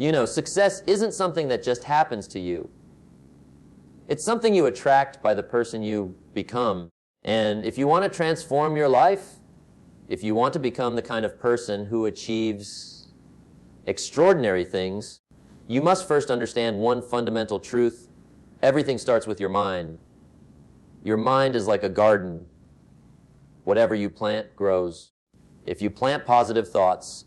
You know, success isn't something that just happens to you. It's something you attract by the person you become. And if you want to transform your life, if you want to become the kind of person who achieves extraordinary things, you must first understand one fundamental truth. Everything starts with your mind. Your mind is like a garden. Whatever you plant grows. If you plant positive thoughts,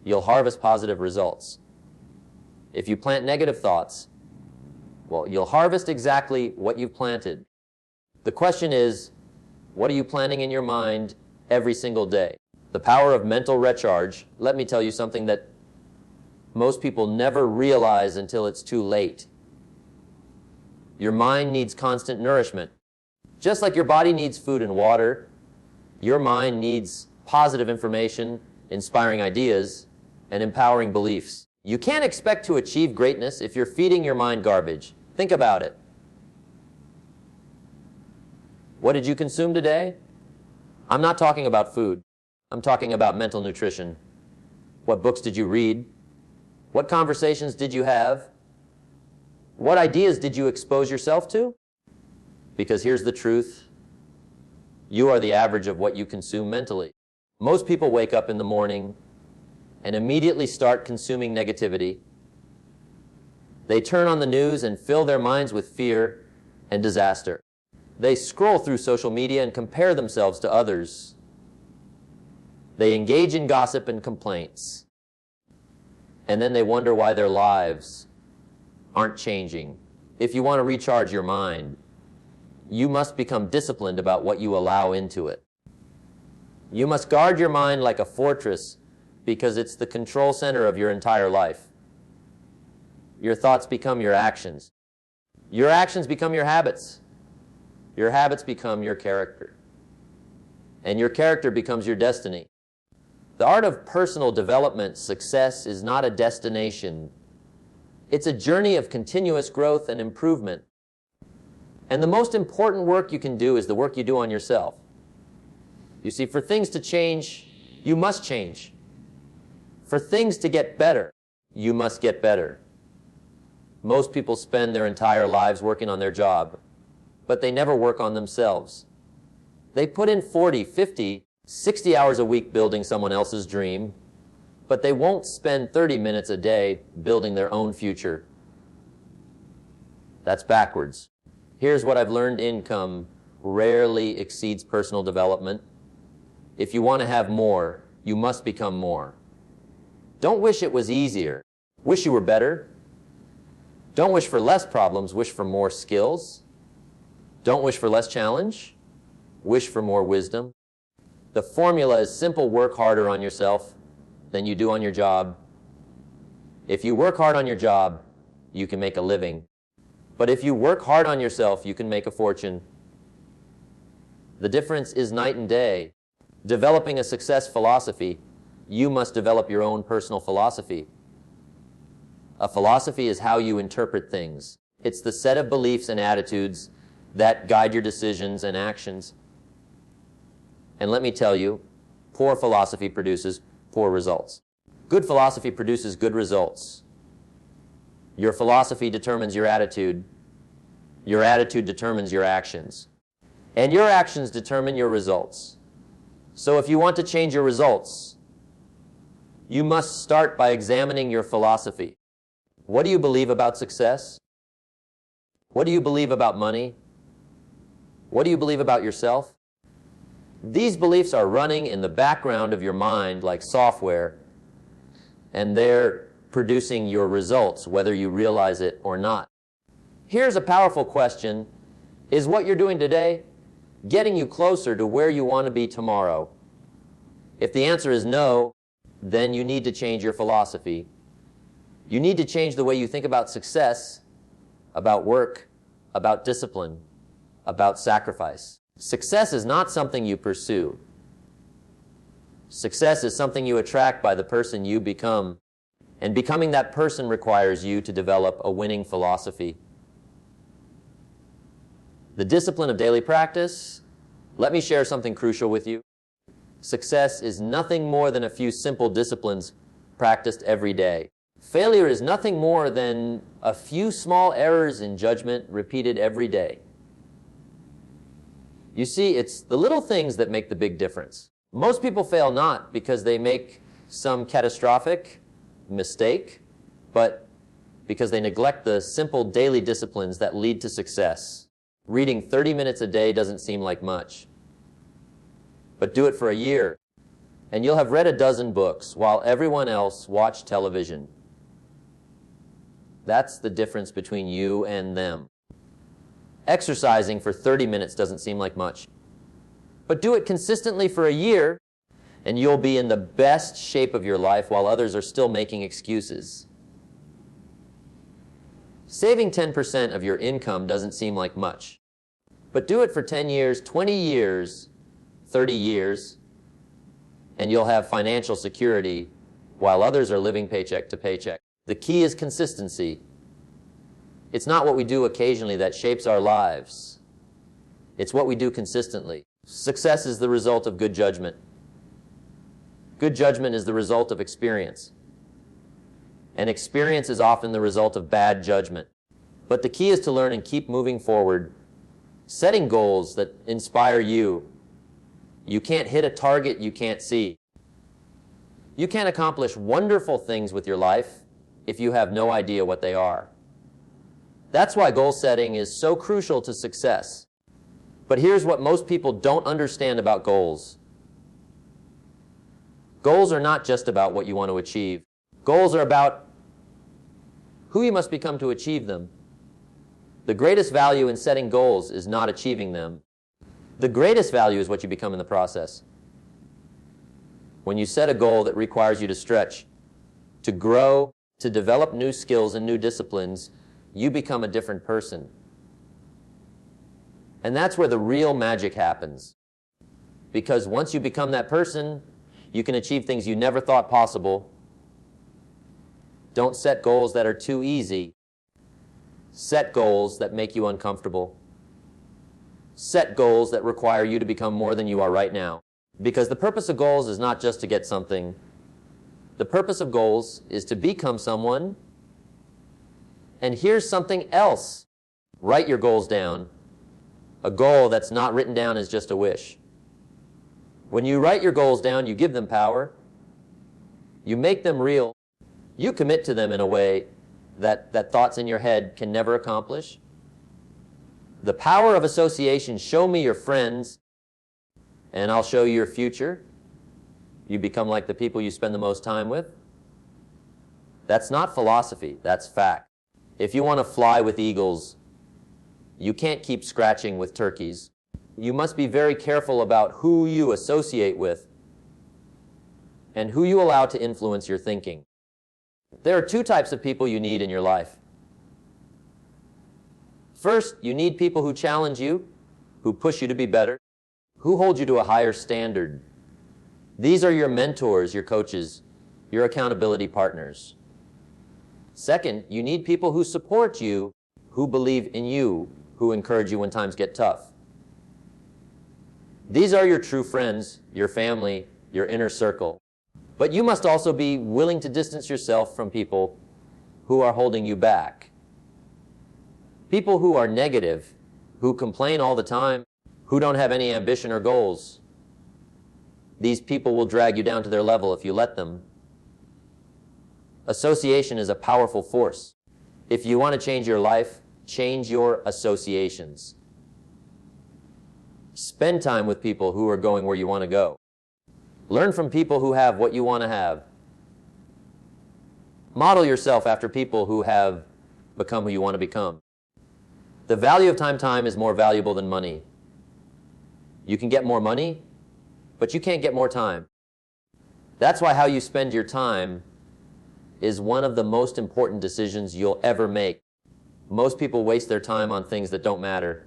you'll harvest positive results. If you plant negative thoughts, well, you'll harvest exactly what you've planted. The question is, what are you planting in your mind every single day? The power of mental recharge. Let me tell you something that most people never realize until it's too late. Your mind needs constant nourishment. Just like your body needs food and water, your mind needs positive information, inspiring ideas, and empowering beliefs. You can't expect to achieve greatness if you're feeding your mind garbage. Think about it. What did you consume today? I'm not talking about food. I'm talking about mental nutrition. What books did you read? What conversations did you have? What ideas did you expose yourself to? Because here's the truth. You are the average of what you consume mentally. Most people wake up in the morning and immediately start consuming negativity. They turn on the news and fill their minds with fear and disaster. They scroll through social media and compare themselves to others. They engage in gossip and complaints. And then they wonder why their lives aren't changing. If you want to recharge your mind, you must become disciplined about what you allow into it. You must guard your mind like a fortress because it's the control center of your entire life. Your thoughts become your actions. Your actions become your habits. Your habits become your character. And your character becomes your destiny. The art of personal development success is not a destination. It's a journey of continuous growth and improvement. And the most important work you can do is the work you do on yourself. You see, for things to change, you must change. For things to get better, you must get better. Most people spend their entire lives working on their job, but they never work on themselves. They put in 40, 50, 60 hours a week building someone else's dream, but they won't spend 30 minutes a day building their own future. That's backwards. Here's what I've learned: income rarely exceeds personal development. If you want to have more, you must become more. Don't wish it was easier. Wish you were better. Don't wish for less problems. Wish for more skills. Don't wish for less challenge. Wish for more wisdom. The formula is simple: work harder on yourself than you do on your job. If you work hard on your job, you can make a living. But if you work hard on yourself, you can make a fortune. The difference is night and day. Developing a success philosophy, you must develop your own personal philosophy. A philosophy is how you interpret things. It's the set of beliefs and attitudes that guide your decisions and actions. And let me tell you, poor philosophy produces poor results. Good philosophy produces good results. Your philosophy determines your attitude. Your attitude determines your actions. And your actions determine your results. So if you want to change your results, you must start by examining your philosophy. What do you believe about success? What do you believe about money? What do you believe about yourself? These beliefs are running in the background of your mind like software, and they're producing your results, whether you realize it or not. Here's a powerful question: is what you're doing today getting you closer to where you want to be tomorrow? If the answer is no, then you need to change your philosophy. You need to change the way you think about success, about work, about discipline, about sacrifice. Success is not something you pursue. Success is something you attract by the person you become. And becoming that person requires you to develop a winning philosophy. The discipline of daily practice. Let me share something crucial with you. Success is nothing more than a few simple disciplines practiced every day. Failure is nothing more than a few small errors in judgment repeated every day. You see, it's the little things that make the big difference. Most people fail not because they make some catastrophic mistake, but because they neglect the simple daily disciplines that lead to success. Reading 30 minutes a day doesn't seem like much, but do it for a year, and you'll have read a dozen books while everyone else watched television. That's the difference between you and them. Exercising for 30 minutes doesn't seem like much, but do it consistently for a year, and you'll be in the best shape of your life while others are still making excuses. Saving 10% of your income doesn't seem like much, but do it for 10 years, 20 years, 30 years, and you'll have financial security while others are living paycheck to paycheck. The key is consistency. It's not what we do occasionally that shapes our lives. It's what we do consistently. Success is the result of good judgment. Good judgment is the result of experience. And experience is often the result of bad judgment. But the key is to learn and keep moving forward, setting goals that inspire you. You can't hit a target you can't see. You can't accomplish wonderful things with your life if you have no idea what they are. That's why goal setting is so crucial to success. But here's what most people don't understand about goals. Goals are not just about what you want to achieve. Goals are about who you must become to achieve them. The greatest value in setting goals is not achieving them. The greatest value is what you become in the process. When you set a goal that requires you to stretch, to grow, to develop new skills and new disciplines, you become a different person. And that's where the real magic happens. Because once you become that person, you can achieve things you never thought possible. Don't set goals that are too easy. Set goals that make you uncomfortable. Set goals that require you to become more than you are right now. Because the purpose of goals is not just to get something. The purpose of goals is to become someone. And here's something else. Write your goals down. A goal that's not written down is just a wish. When you write your goals down, you give them power. You make them real. You commit to them in a way that thoughts in your head can never accomplish. The power of association. Show me your friends, and I'll show you your future. You become like the people you spend the most time with. That's not philosophy, that's fact. If you want to fly with eagles, you can't keep scratching with turkeys. You must be very careful about who you associate with and who you allow to influence your thinking. There are two types of people you need in your life. First, you need people who challenge you, who push you to be better, who hold you to a higher standard. These are your mentors, your coaches, your accountability partners. Second, you need people who support you, who believe in you, who encourage you when times get tough. These are your true friends, your family, your inner circle. But you must also be willing to distance yourself from people who are holding you back. People who are negative, who complain all the time, who don't have any ambition or goals. These people will drag you down to their level if you let them. Association is a powerful force. If you want to change your life, change your associations. Spend time with people who are going where you want to go. Learn from people who have what you want to have. Model yourself after people who have become who you want to become. The value of time is more valuable than money. You can get more money, but you can't get more time. That's why how you spend your time is one of the most important decisions you'll ever make. Most people waste their time on things that don't matter.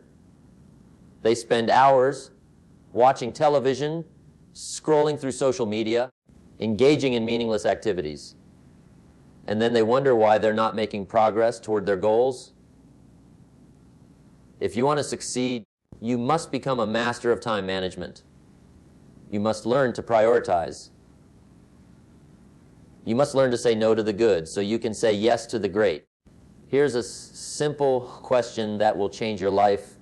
They spend hours watching television, scrolling through social media, engaging in meaningless activities. And then they wonder why they're not making progress toward their goals. If you want to succeed, you must become a master of time management. You must learn to prioritize. You must learn to say no to the good so you can say yes to the great. Here's a simple question that will change your life.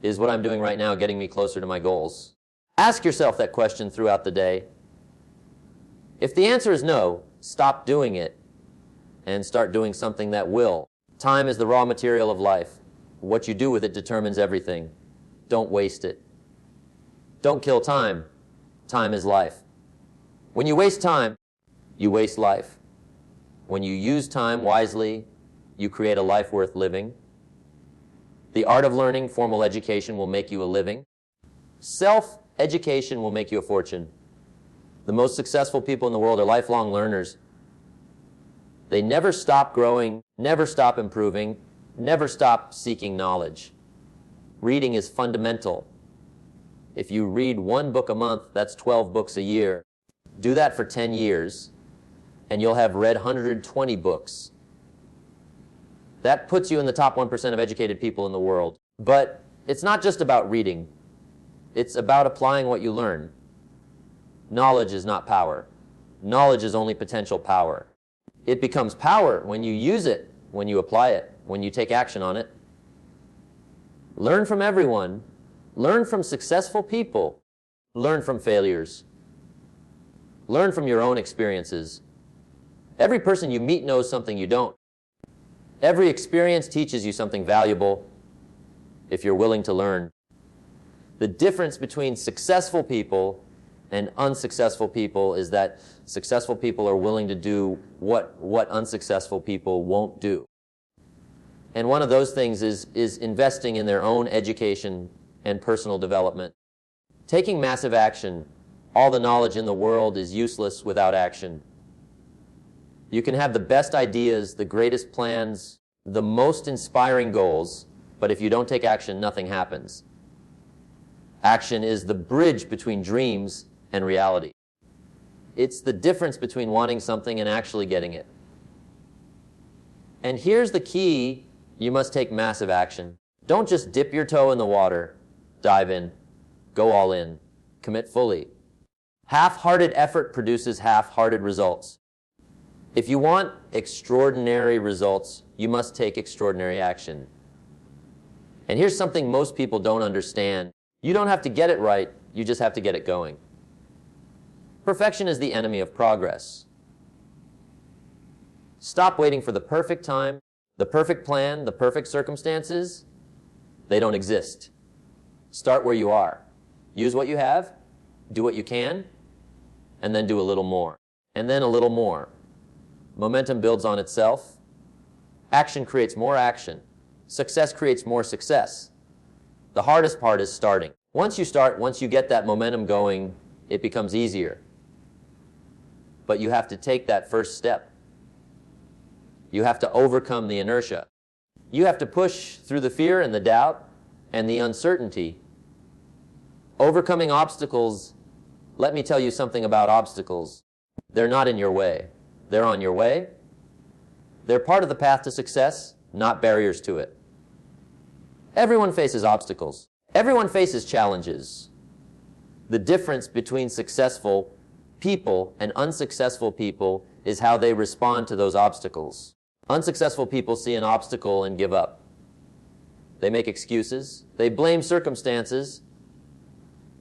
Is what I'm doing right now getting me closer to my goals? Ask yourself that question throughout the day. If the answer is no, stop doing it and start doing something that will. Time is the raw material of life. What you do with it determines everything. Don't waste it. Don't kill time. Time is life. When you waste time, you waste life. When you use time wisely, you create a life worth living. The art of learning, formal education, will make you a living. Self-education will make you a fortune. The most successful people in the world are lifelong learners. They never stop growing, never stop improving, never stop seeking knowledge. Reading is fundamental. If you read 1 book a month, that's 12 books a year. Do that for 10 years, and you'll have read 120 books. That puts you in the top 1% of educated people in the world. But it's not just about reading. It's about applying what you learn. Knowledge is not power. Knowledge is only potential power. It becomes power when you use it, when you apply it, when you take action on it. Learn from everyone. Learn from successful people. Learn from failures. Learn from your own experiences. Every person you meet knows something you don't. Every experience teaches you something valuable if you're willing to learn. The difference between successful people and unsuccessful people is that successful people are willing to do what unsuccessful people won't do. And one of those things is investing in their own education and personal development. Taking massive action. All the knowledge in the world is useless without action. You can have the best ideas, the greatest plans, the most inspiring goals, but if you don't take action, nothing happens. Action is the bridge between dreams and reality. It's the difference between wanting something and actually getting it. And here's the key: you must take massive action. Don't just dip your toe in the water. Dive in. Go all in. Commit fully. Half-hearted effort produces half-hearted results. If you want extraordinary results, you must take extraordinary action. And here's something most people don't understand. You don't have to get it right, you just have to get it going. Perfection is the enemy of progress. Stop waiting for the perfect time, the perfect plan, the perfect circumstances. They don't exist. Start where you are. Use what you have, do what you can, and then do a little more. And then a little more. Momentum builds on itself. Action creates more action. Success creates more success. The hardest part is starting. Once you start, once you get that momentum going, it becomes easier. But you have to take that first step. You have to overcome the inertia. You have to push through the fear and the doubt and the uncertainty. Overcoming obstacles, let me tell you something about obstacles. They're not in your way. They're on your way. They're part of the path to success, not barriers to it. Everyone faces obstacles. Everyone faces challenges. The difference between successful people and unsuccessful people is how they respond to those obstacles. Unsuccessful people see an obstacle and give up. They make excuses. They blame circumstances.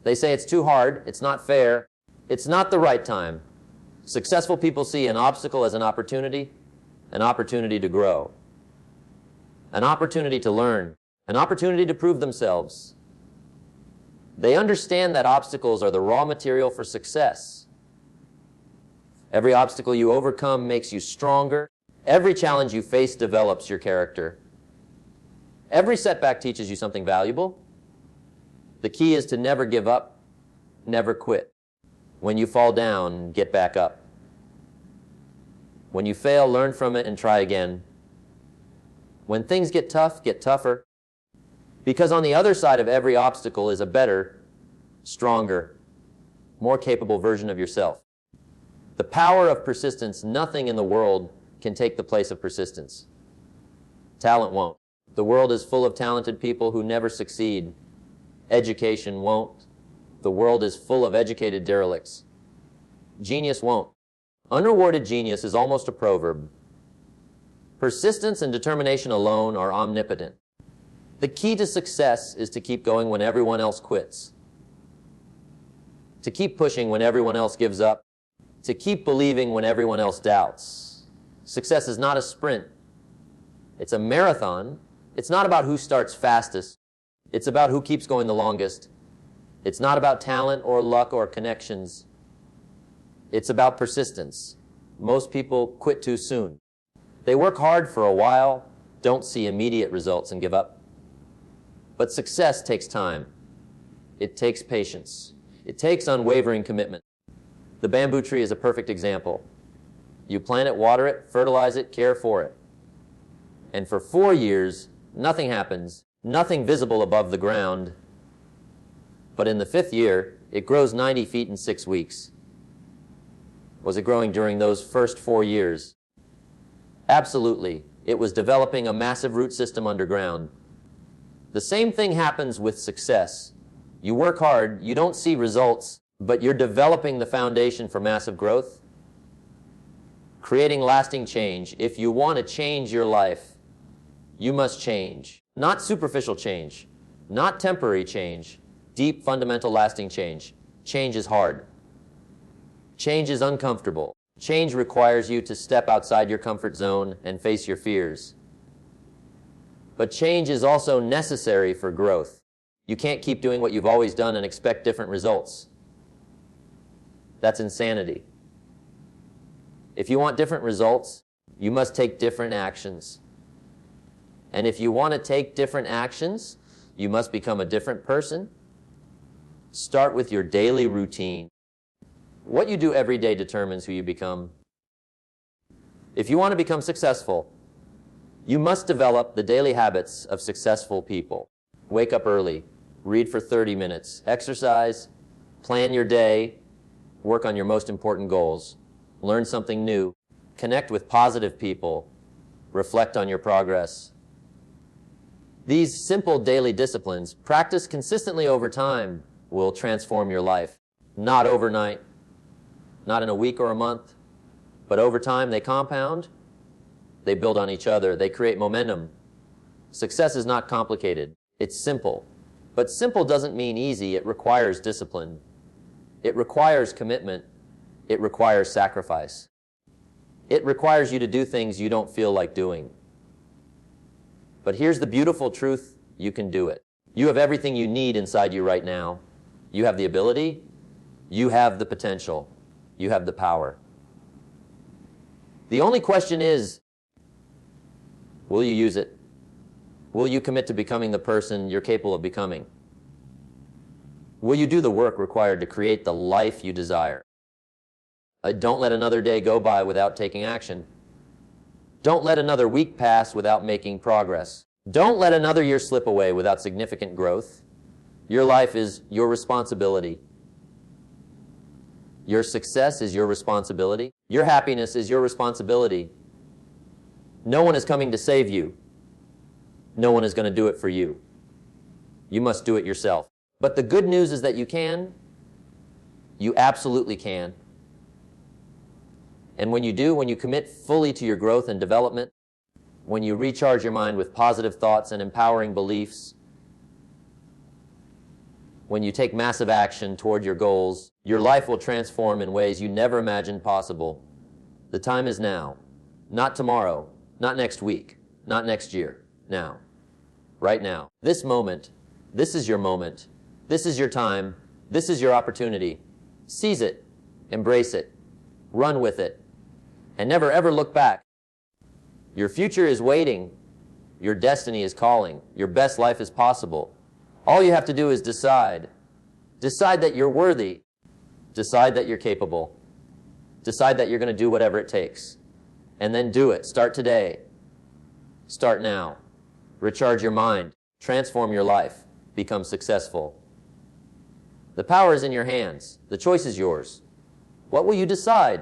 They say it's too hard, it's not fair, it's not the right time. Successful people see an obstacle as an opportunity to grow, an opportunity to learn, an opportunity to prove themselves. They understand that obstacles are the raw material for success. Every obstacle you overcome makes you stronger. Every challenge you face develops your character. Every setback teaches you something valuable. The key is to never give up, never quit. When you fall down, get back up. When you fail, learn from it and try again. When things get tough, get tougher. Because on the other side of every obstacle is a better, stronger, more capable version of yourself. The power of persistence, nothing in the world can take the place of persistence. Talent won't. The world is full of talented people who never succeed. Education won't. The world is full of educated derelicts. Genius won't. Unrewarded genius is almost a proverb. Persistence and determination alone are omnipotent. The key to success is to keep going when everyone else quits, to keep pushing when everyone else gives up, to keep believing when everyone else doubts. Success is not a sprint. It's a marathon. It's not about who starts fastest. It's about who keeps going the longest. It's not about talent or luck or connections. It's about persistence. Most people quit too soon. They work hard for a while, don't see immediate results, and give up. But success takes time. It takes patience. It takes unwavering commitment. The bamboo tree is a perfect example. You plant it, water it, fertilize it, care for it. And for 4 years, nothing happens, nothing visible above the ground. But in the 5th year, it grows 90 feet in 6 weeks. Was it growing during those first 4 years? Absolutely. It was developing a massive root system underground. The same thing happens with success. You work hard, you don't see results, but you're developing the foundation for massive growth, creating lasting change. If you want to change your life, you must change. Not superficial change, not temporary change, deep, fundamental, lasting change. Change is hard. Change is uncomfortable. Change requires you to step outside your comfort zone and face your fears. But change is also necessary for growth. You can't keep doing what you've always done and expect different results. That's insanity. If you want different results, you must take different actions. And if you want to take different actions, you must become a different person. Start with your daily routine. What you do every day determines who you become. If you want to become successful, you must develop the daily habits of successful people. Wake up early, read for 30 minutes, exercise, plan your day, work on your most important goals, learn something new, connect with positive people, reflect on your progress. These simple daily disciplines, practiced consistently over time, will transform your life. Not overnight, not in a week or a month, but over time they compound, they build on each other, they create momentum. Success is not complicated, it's simple. But simple doesn't mean easy, it requires discipline. It requires commitment. It requires sacrifice. It requires you to do things you don't feel like doing. But here's the beautiful truth, you can do it. You have everything you need inside you right now. You have the ability, you have the potential, you have the power. The only question is, will you use it? Will you commit to becoming the person you're capable of becoming? Will you do the work required to create the life you desire? Don't let another day go by without taking action. Don't let another week pass without making progress. Don't let another year slip away without significant growth. Your life is your responsibility. Your success is your responsibility. Your happiness is your responsibility. No one is coming to save you. No one is going to do it for you. You must do it yourself. But the good news is that you can. You absolutely can. And when you do, when you commit fully to your growth and development, when you recharge your mind with positive thoughts and empowering beliefs, when you take massive action toward your goals, your life will transform in ways you never imagined possible. The time is now. Not tomorrow, not next week, not next year. Now. Right now. This moment. This is your moment. This is your time. This is your opportunity. Seize it. Embrace it. Run with it. And never ever look back. Your future is waiting. Your destiny is calling. Your best life is possible. All you have to do is decide. Decide that you're worthy. Decide that you're capable. Decide that you're going to do whatever it takes. And then do it. Start today. Start now. Recharge your mind. Transform your life. Become successful. The power is in your hands. The choice is yours. What will you decide?